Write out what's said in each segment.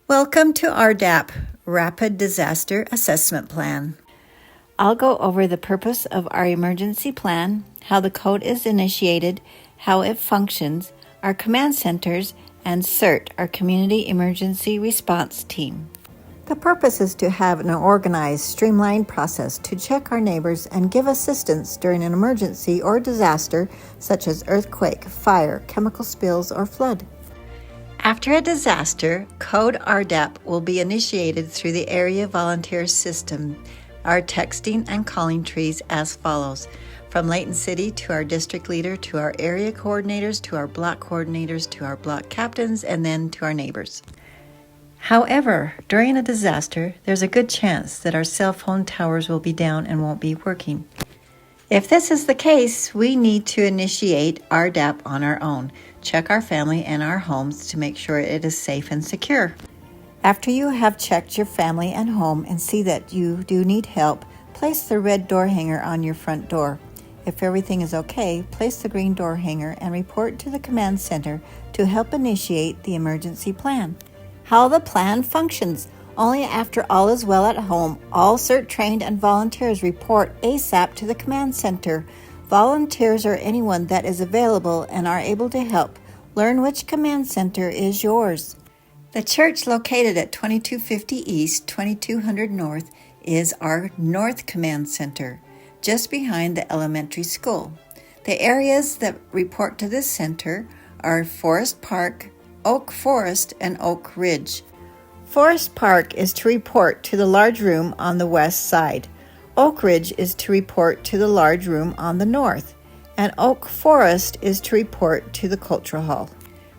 Welcome to RDAP, Rapid Disaster Assessment Plan. I'll go over the purpose of our emergency plan, how the code is initiated, how it functions, our command centers, and CERT, our Community Emergency Response Team. The purpose is to have an organized, streamlined process to check our neighbors and give assistance during an emergency or disaster such as earthquake, fire, chemical spills, or flood. After a disaster, Code RDAP will be initiated through the Area Volunteer System, our texting and calling trees as follows. From Layton City to our district leader, to our area coordinators, to our block coordinators, to our block captains, and then to our neighbors. However, during a disaster, there's a good chance that our cell phone towers will be down and won't be working. If this is the case, we need to initiate RDAP on our own. Check our family and our homes to make sure it is safe and secure. After you have checked your family and home and see that you do need help, place the red door hanger on your front door. If everything is okay, place the green door hanger and report to the command center to help initiate the emergency plan. How the plan functions. Only after all is well at home, all CERT trained and volunteers report ASAP to the command center. Volunteers are anyone that is available and are able to help. Learn which command center is yours. The church located at 2250 East, 2200 North is our North Command Center, just behind the elementary school. The areas that report to this center are Forest Park, Oak Forest, and Oak Ridge. Forest Park is to report to the large room on the west side. Oak Ridge is to report to the large room on the north, and Oak Forest is to report to the Cultural Hall.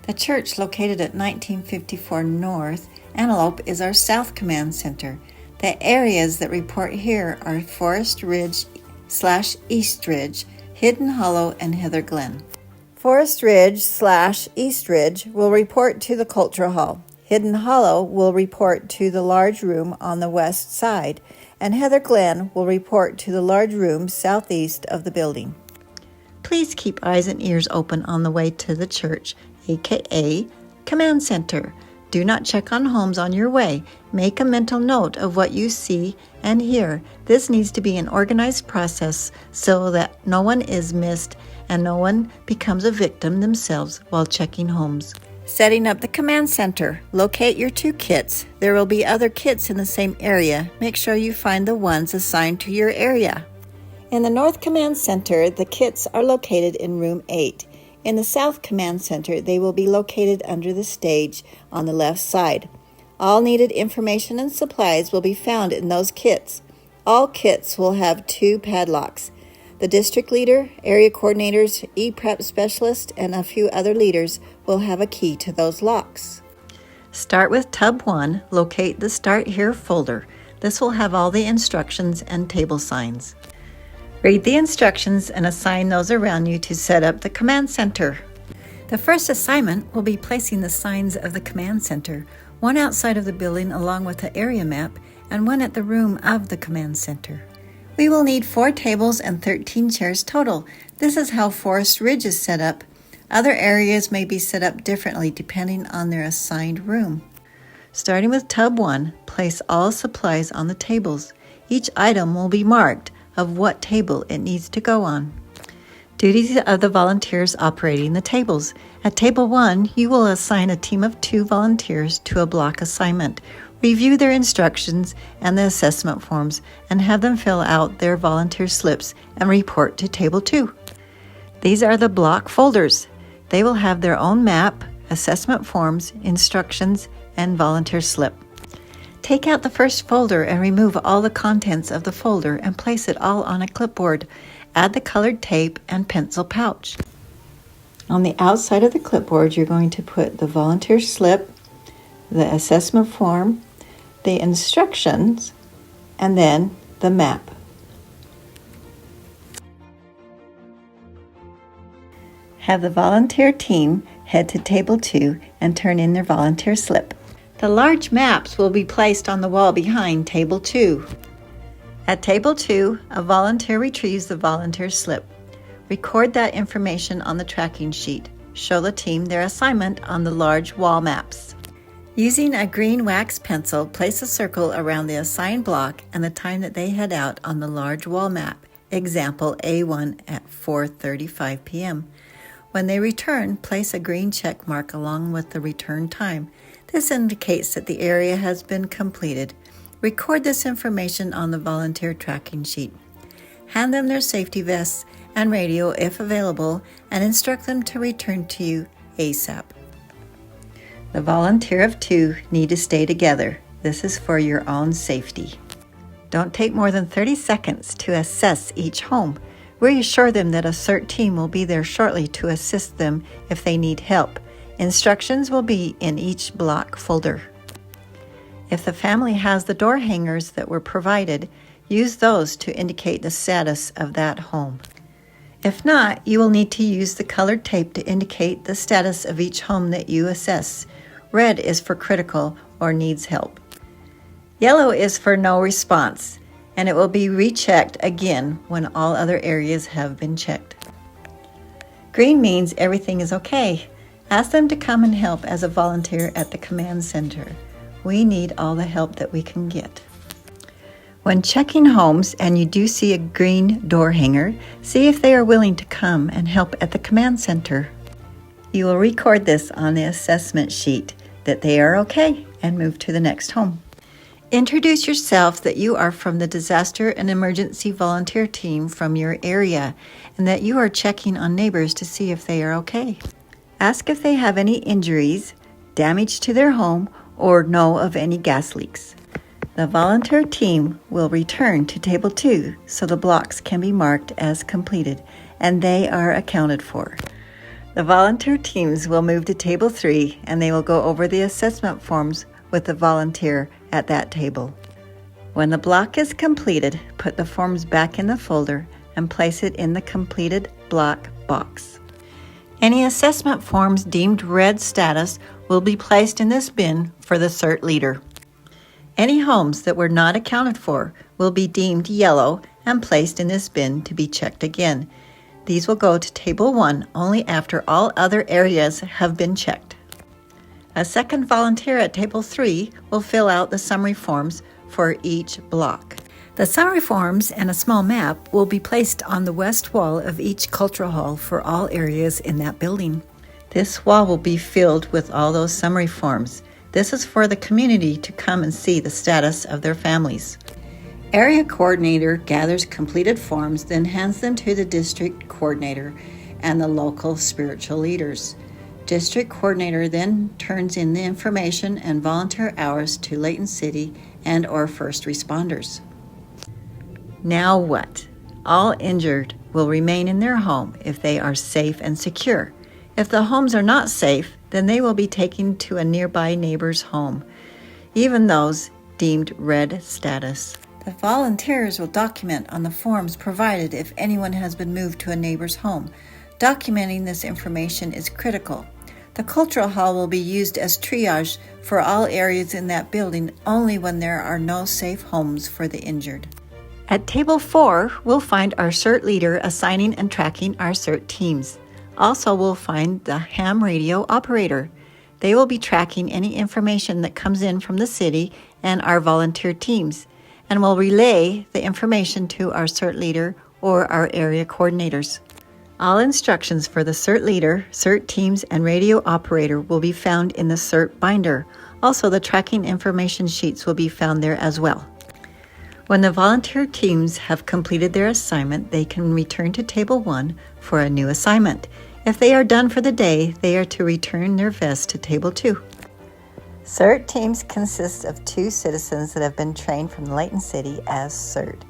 The church located at 1954 North Antelope is our South Command Center. The areas that report here are Forest Ridge/East Ridge, Hidden Hollow, and Heather Glen. Forest Ridge/East Ridge will report to the Cultural Hall. Hidden Hollow will report to the large room on the west side, and Heather Glen will report to the large room southeast of the building. Please keep eyes and ears open on the way to the church, aka Command Center. Do not check on homes on your way. Make a mental note of what you see and hear. This needs to be an organized process so that no one is missed and no one becomes a victim themselves while checking homes. Setting up the command center. Locate your 2 kits. There will be other kits in the same area. Make sure you find the ones assigned to your area. In the North Command Center, the kits are located in room 8. In the South Command Center, they will be located under the stage on the left side. All needed information and supplies will be found in those kits. All kits will have 2 padlocks. The district leader, area coordinators, e-prep specialist, and a few other leaders will have a key to those locks. Start with Tub 1. Locate the Start Here folder. This will have all the instructions and table signs. Read the instructions and assign those around you to set up the command center. The first assignment will be placing the signs of the command center, one outside of the building along with the area map, and one at the room of the command center. We will need 4 tables and 13 chairs total. This is how Forest Ridge is set up. Other areas may be set up differently depending on their assigned room. Starting with Tub 1, place all supplies on the tables. Each item will be marked of what table it needs to go on. Duties of the volunteers operating the tables. At Table 1, you will assign a team of 2 volunteers to a block assignment. Review their instructions and the assessment forms and have them fill out their volunteer slips and report to Table 2. These are the block folders. They will have their own map, assessment forms, instructions, and volunteer slip. Take out the first folder and remove all the contents of the folder and place it all on a clipboard. Add the colored tape and pencil pouch. On the outside of the clipboard, you're going to put the volunteer slip, the assessment form, the instructions, and then the map. Have the volunteer team head to Table 2 and turn in their volunteer slip. The large maps will be placed on the wall behind Table 2. At Table 2, a volunteer retrieves the volunteer slip. Record that information on the tracking sheet. Show the team their assignment on the large wall maps. Using a green wax pencil, place a circle around the assigned block and the time that they head out on the large wall map, example A1 at 4:35 p.m. When they return, place a green check mark along with the return time. This indicates that the area has been completed. Record this information on the volunteer tracking sheet. Hand them their safety vests and radio if available, and instruct them to return to you ASAP. The volunteer of 2 need to stay together. This is for your own safety. Don't take more than 30 seconds to assess each home. Reassure them that a CERT team will be there shortly to assist them if they need help. Instructions will be in each block folder. If the family has the door hangers that were provided, use those to indicate the status of that home. If not, you will need to use the colored tape to indicate the status of each home that you assess. Red is for critical or needs help. Yellow is for no response, and it will be rechecked again when all other areas have been checked. Green means everything is okay. Ask them to come and help as a volunteer at the command center. We need all the help that we can get. When checking homes and you do see a green door hanger, see if they are willing to come and help at the command center. You will record this on the assessment sheet that they are okay and move to the next home. Introduce yourself that you are from the Disaster and Emergency Volunteer Team from your area and that you are checking on neighbors to see if they are okay. Ask if they have any injuries, damage to their home, or know of any gas leaks. The volunteer team will return to Table 2 so the blocks can be marked as completed and they are accounted for. The volunteer teams will move to Table 3 and they will go over the assessment forms with the volunteer at that table. When the block is completed, put the forms back in the folder and place it in the completed block box. Any assessment forms deemed red status will be placed in this bin for the CERT leader. Any homes that were not accounted for will be deemed yellow and placed in this bin to be checked again. These will go to Table 1 only after all other areas have been checked. A second volunteer at Table 3 will fill out the summary forms for each block. The summary forms and a small map will be placed on the west wall of each cultural hall for all areas in that building. This wall will be filled with all those summary forms. This is for the community to come and see the status of their families. Area coordinator gathers completed forms, then hands them to the district coordinator and the local spiritual leaders. District coordinator then turns in the information and volunteer hours to Layton City and or first responders. Now what? All injured will remain in their home if they are safe and secure. If the homes are not safe, then they will be taken to a nearby neighbor's home, even those deemed red status. The volunteers will document on the forms provided if anyone has been moved to a neighbor's home. Documenting this information is critical. The cultural hall will be used as triage for all areas in that building only when there are no safe homes for the injured. At Table 4, we'll find our CERT leader assigning and tracking our CERT teams. Also, we'll find the ham radio operator. They will be tracking any information that comes in from the city and our volunteer teams, and will relay the information to our CERT leader or our area coordinators. All instructions for the CERT leader, CERT teams, and radio operator will be found in the CERT binder. Also, the tracking information sheets will be found there as well. When the volunteer teams have completed their assignment, they can return to Table 1 for a new assignment. If they are done for the day, they are to return their vests to Table 2. CERT teams consist of 2 citizens that have been trained from Layton City as CERT.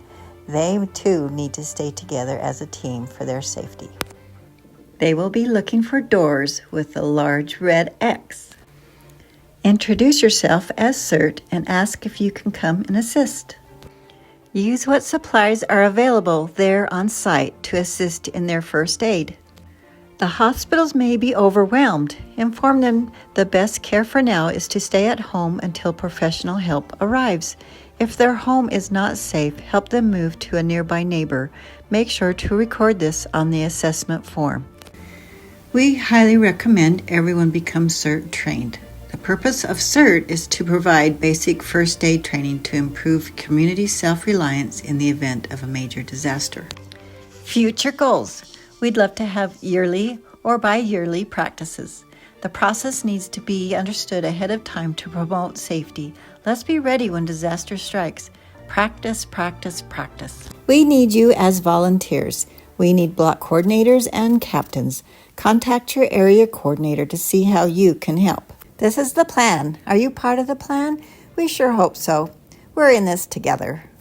They too need to stay together as a team for their safety. They will be looking for doors with a large red X. Introduce yourself as CERT and ask if you can come and assist. Use what supplies are available there on site to assist in their first aid. The hospitals may be overwhelmed. Inform them the best care for now is to stay at home until professional help arrives. If their home is not safe, help them move to a nearby neighbor. Make sure to record this on the assessment form. We highly recommend everyone become CERT trained. The purpose of CERT is to provide basic first aid training to improve community self-reliance in the event of a major disaster. Future goals. We'd love to have yearly or bi-yearly practices. The process needs to be understood ahead of time to promote safety. Let's be ready when disaster strikes. Practice, practice, practice. We need you as volunteers. We need block coordinators and captains. Contact your area coordinator to see how you can help. This is the plan. Are you part of the plan? We sure hope so. We're in this together.